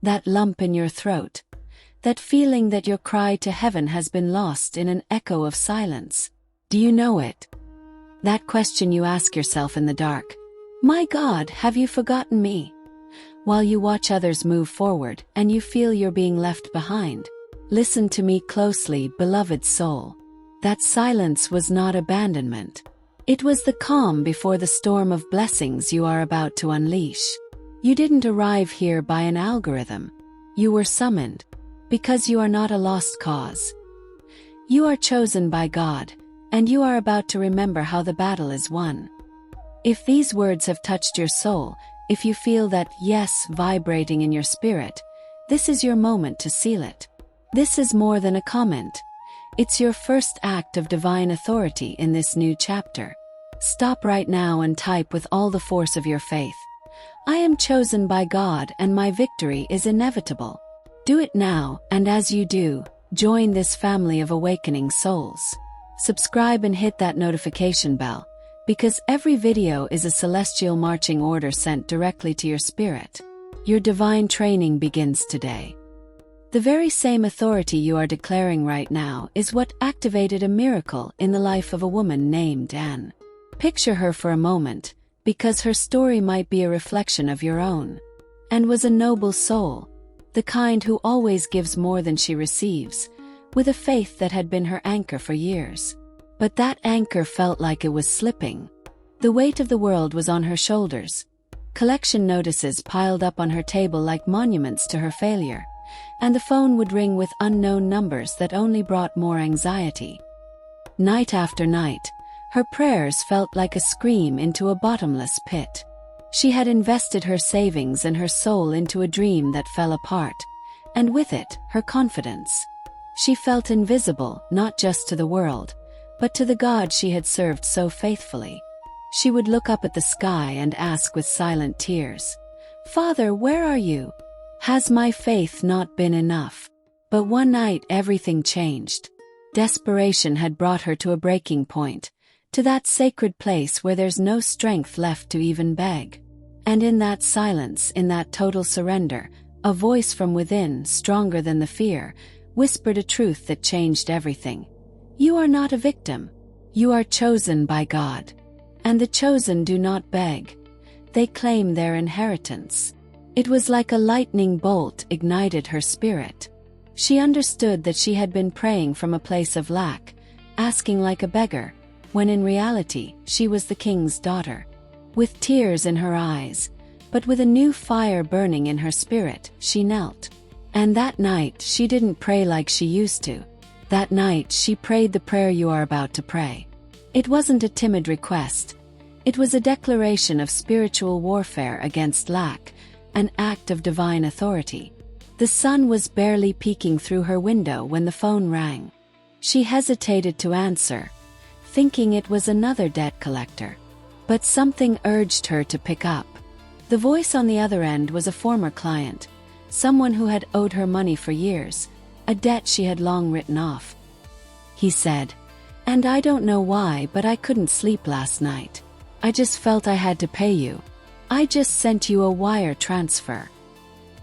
That lump in your throat. That feeling that your cry to heaven has been lost in an echo of silence. Do you know it? That question you ask yourself in the dark. My God, have you forgotten me? While you watch others move forward and you feel you're being left behind. Listen to me closely, beloved soul. That silence was not abandonment. It was the calm before the storm of blessings you are about to unleash. You didn't arrive here by an algorithm. You were summoned. Because you are not a lost cause. You are chosen by God, and you are about to remember how the battle is won. If these words have touched your soul, if you feel that yes vibrating in your spirit, this is your moment to seal it. This is more than a comment. It's your first act of divine authority in this new chapter. Stop right now and type with all the force of your faith. I am chosen by God and my victory is inevitable. Do it now, and as you do, join this family of awakening souls. Subscribe and hit that notification bell, because every video is a celestial marching order sent directly to your spirit. Your divine training begins today. The very same authority you are declaring right now is what activated a miracle in the life of a woman named Anne. Picture her for a moment, because her story might be a reflection of your own. Anne was a noble soul, the kind who always gives more than she receives, with a faith that had been her anchor for years. But that anchor felt like it was slipping. The weight of the world was on her shoulders. Collection notices piled up on her table like monuments to her failure, and the phone would ring with unknown numbers that only brought more anxiety. Night after night, her prayers felt like a scream into a bottomless pit. She had invested her savings and her soul into a dream that fell apart, and with it, her confidence. She felt invisible, not just to the world, but to the God she had served so faithfully. She would look up at the sky and ask with silent tears, "Father, where are you? Has my faith not been enough?" But one night everything changed. Desperation had brought her to a breaking point, to that sacred place where there's no strength left to even beg. And in that silence, in that total surrender, a voice from within, stronger than the fear, whispered a truth that changed everything. You are not a victim. You are chosen by God. And the chosen do not beg. They claim their inheritance. It was like a lightning bolt ignited her spirit. She understood that she had been praying from a place of lack, asking like a beggar, when in reality, she was the king's daughter. With tears in her eyes, but with a new fire burning in her spirit, she knelt. And that night, she didn't pray like she used to. That night, she prayed the prayer you are about to pray. It wasn't a timid request. It was a declaration of spiritual warfare against lack, an act of divine authority. The sun was barely peeking through her window when the phone rang. She hesitated to answer, thinking it was another debt collector. But something urged her to pick up. The voice on the other end was a former client, someone who had owed her money for years, a debt she had long written off. He said, "And I don't know why, but I couldn't sleep last night. I just felt I had to pay you. I just sent you a wire transfer."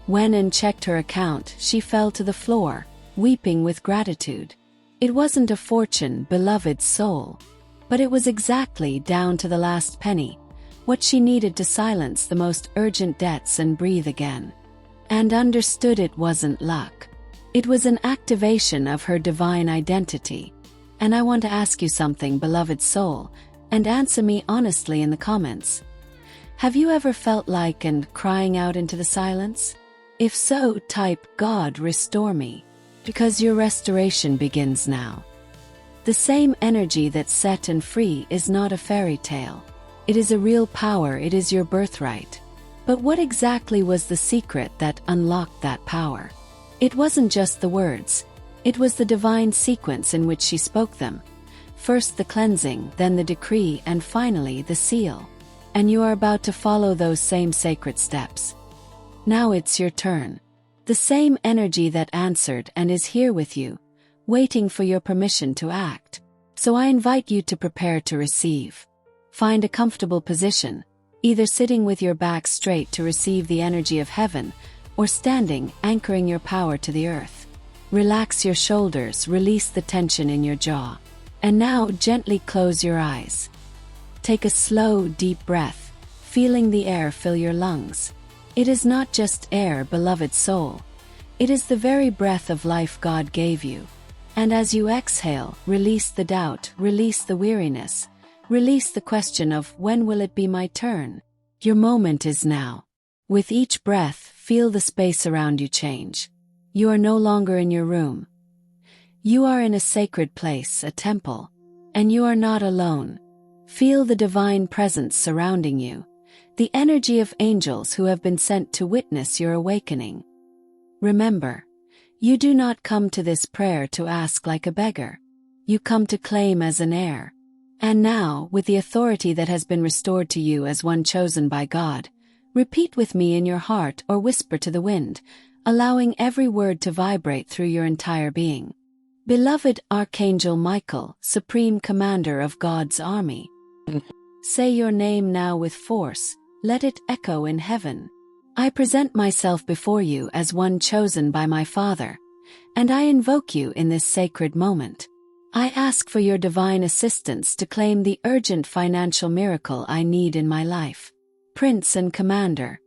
When Anne checked her account, she fell to the floor, weeping with gratitude. It wasn't a fortune, beloved soul. But it was exactly down to the last penny, what she needed to silence the most urgent debts and breathe again. And understood it wasn't luck. It was an activation of her divine identity. And I want to ask you something, beloved soul, and answer me honestly in the comments. Have you ever felt like and crying out into the silence? If so, type, "God, restore me," because your restoration begins now. The same energy that set and free is not a fairy tale. It is a real power, it is your birthright. But what exactly was the secret that unlocked that power? It wasn't just the words. It was the divine sequence in which she spoke them. First the cleansing, then the decree, and finally the seal. And you are about to follow those same sacred steps. Now it's your turn. The same energy that answered and is here with you, waiting for your permission to act. So I invite you to prepare to receive. Find a comfortable position, either sitting with your back straight to receive the energy of heaven, or standing, anchoring your power to the earth. Relax your shoulders, release the tension in your jaw. And now gently close your eyes. Take a slow, deep breath, feeling the air fill your lungs. It is not just air, beloved soul. It is the very breath of life God gave you. And as you exhale, release the doubt, release the weariness, release the question of when will it be my turn? Your moment is now. With each breath, feel the space around you change. You are no longer in your room. You are in a sacred place, a temple. And you are not alone. Feel the divine presence surrounding you, the energy of angels who have been sent to witness your awakening. Remember, you do not come to this prayer to ask like a beggar. You come to claim as an heir. And now, with the authority that has been restored to you as one chosen by God, repeat with me in your heart or whisper to the wind, allowing every word to vibrate through your entire being. Beloved Archangel Michael, Supreme Commander of God's army. Say your name now with force, let it echo in heaven. I present myself before you as one chosen by my Father, and I invoke you in this sacred moment. I ask for your divine assistance to claim the urgent financial miracle I need in my life. Prince and Commander,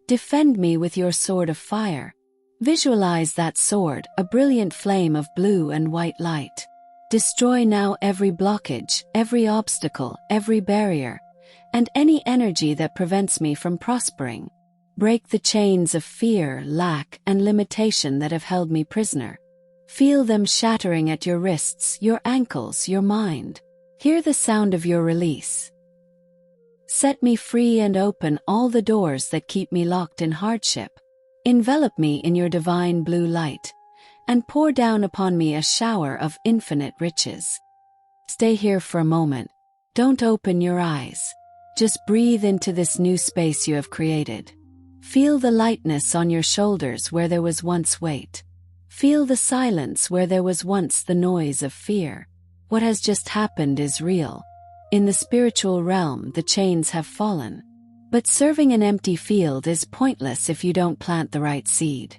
defend me with your sword of fire. Visualize that sword, a brilliant flame of blue and white light. Destroy now every blockage, every obstacle, every barrier, and any energy that prevents me from prospering. Break the chains of fear, lack, and limitation that have held me prisoner. Feel them shattering at your wrists, your ankles, your mind. Hear the sound of your release. Set me free and open all the doors that keep me locked in hardship. Envelop me in your divine blue light, and pour down upon me a shower of infinite riches. Stay here for a moment. Don't open your eyes. Just breathe into this new space you have created. Feel the lightness on your shoulders where there was once weight. Feel the silence where there was once the noise of fear. What has just happened is real. In the spiritual realm, the chains have fallen. But serving an empty field is pointless if you don't plant the right seed.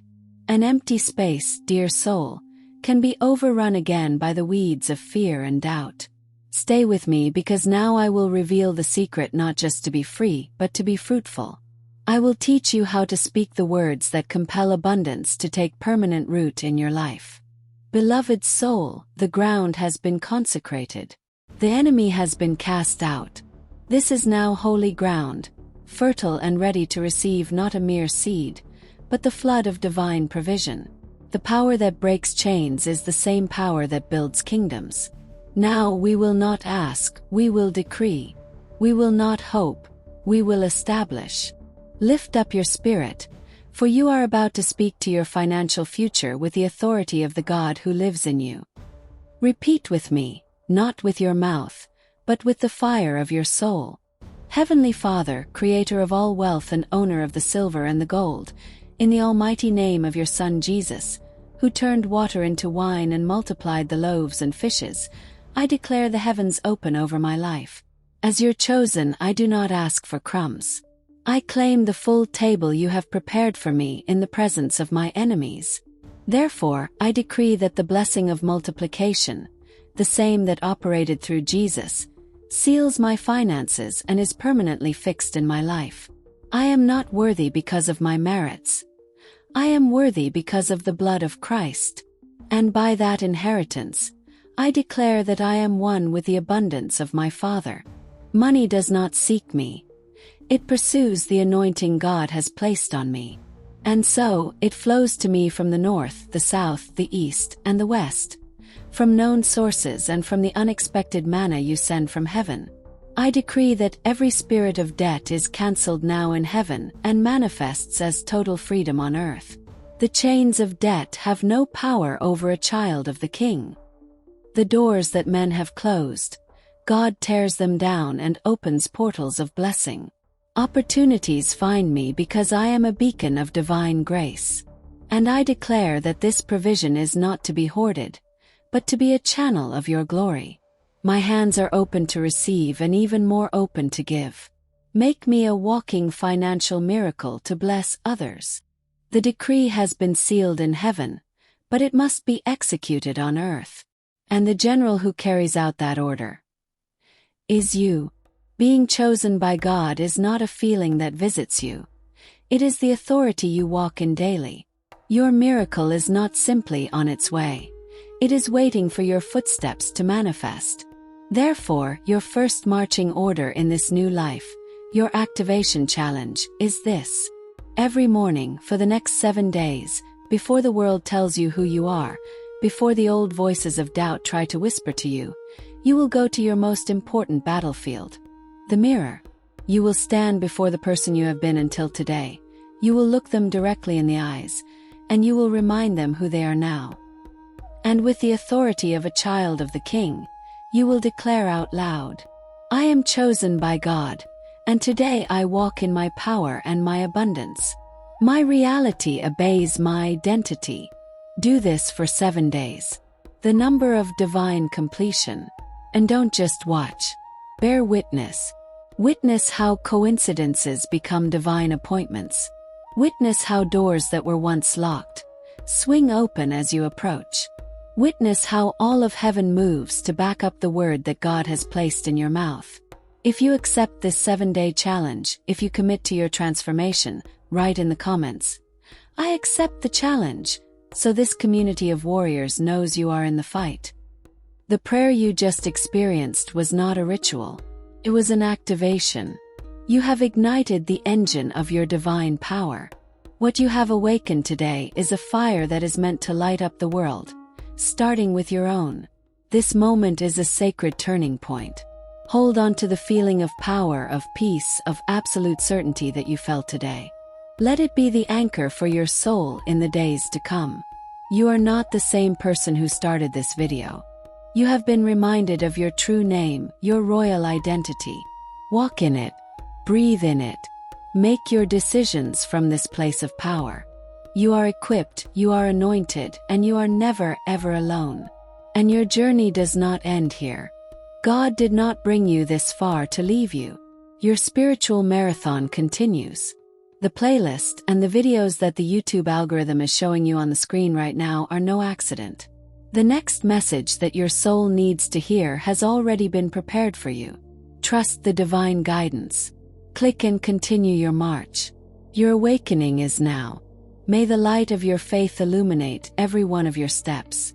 An empty space, dear soul, can be overrun again by the weeds of fear and doubt. Stay with me because now I will reveal the secret not just to be free, but to be fruitful. I will teach you how to speak the words that compel abundance to take permanent root in your life. Beloved soul, the ground has been consecrated. The enemy has been cast out. This is now holy ground, fertile and ready to receive not a mere seed, but the flood of divine provision. The power that breaks chains is the same power that builds kingdoms. Now we will not ask, we will decree. We will not hope, we will establish. Lift up your spirit, for you are about to speak to your financial future with the authority of the God who lives in you. Repeat with me, not with your mouth, but with the fire of your soul. Heavenly Father, creator of all wealth and owner of the silver and the gold, in the almighty name of your Son Jesus, who turned water into wine and multiplied the loaves and fishes, I declare the heavens open over my life. As your chosen, I do not ask for crumbs. I claim the full table you have prepared for me in the presence of my enemies. Therefore, I decree that the blessing of multiplication, the same that operated through Jesus, seals my finances and is permanently fixed in my life. I am not worthy because of my merits. I am worthy because of the blood of Christ. And by that inheritance, I declare that I am one with the abundance of my Father. Money does not seek me. It pursues the anointing God has placed on me. And so, it flows to me from the north, the south, the east, and the west. From known sources and from the unexpected manna you send from heaven. I decree that every spirit of debt is cancelled now in heaven and manifests as total freedom on earth. The chains of debt have no power over a child of the King. The doors that men have closed, God tears them down and opens portals of blessing. Opportunities find me because I am a beacon of divine grace. And I declare that this provision is not to be hoarded, but to be a channel of your glory. My hands are open to receive and even more open to give. Make me a walking financial miracle to bless others. The decree has been sealed in heaven, but it must be executed on earth. And the general who carries out that order is you. Being chosen by God is not a feeling that visits you. It is the authority you walk in daily. Your miracle is not simply on its way. It is waiting for your footsteps to manifest. Therefore, your first marching order in this new life, your activation challenge, is this. Every morning for the next 7 days, before the world tells you who you are, before the old voices of doubt try to whisper to you, you will go to your most important battlefield, the mirror. You will stand before the person you have been until today. You will look them directly in the eyes, and you will remind them who they are now. And with the authority of a child of the King, you will declare out loud, I am chosen by God, and today I walk in my power and my abundance. My reality obeys my identity. Do this for 7 days. The number of divine completion. And don't just watch. Bear witness. Witness how coincidences become divine appointments. Witness how doors that were once locked swing open as you approach. Witness how all of heaven moves to back up the word that God has placed in your mouth. If you accept this 7-day challenge, if you commit to your transformation, write in the comments, I accept the challenge, so this community of warriors knows you are in the fight. The prayer you just experienced was not a ritual. It was an activation. You have ignited the engine of your divine power. What you have awakened today is a fire that is meant to light up the world, starting with your own. This moment is a sacred turning point. Hold on to the feeling of power, of peace, of absolute certainty that you felt today. Let it be the anchor for your soul in the days to come. You are not the same person who started this video. You have been reminded of your true name, your royal identity. Walk in it. Breathe in it. Make your decisions from this place of power. You are equipped, you are anointed, and you are never ever alone. And your journey does not end here. God did not bring you this far to leave you. Your spiritual marathon continues. The playlist and the videos that the YouTube algorithm is showing you on the screen right now are no accident. The next message that your soul needs to hear has already been prepared for you. Trust the divine guidance. Click and continue your march. Your awakening is now. May the light of your faith illuminate every one of your steps.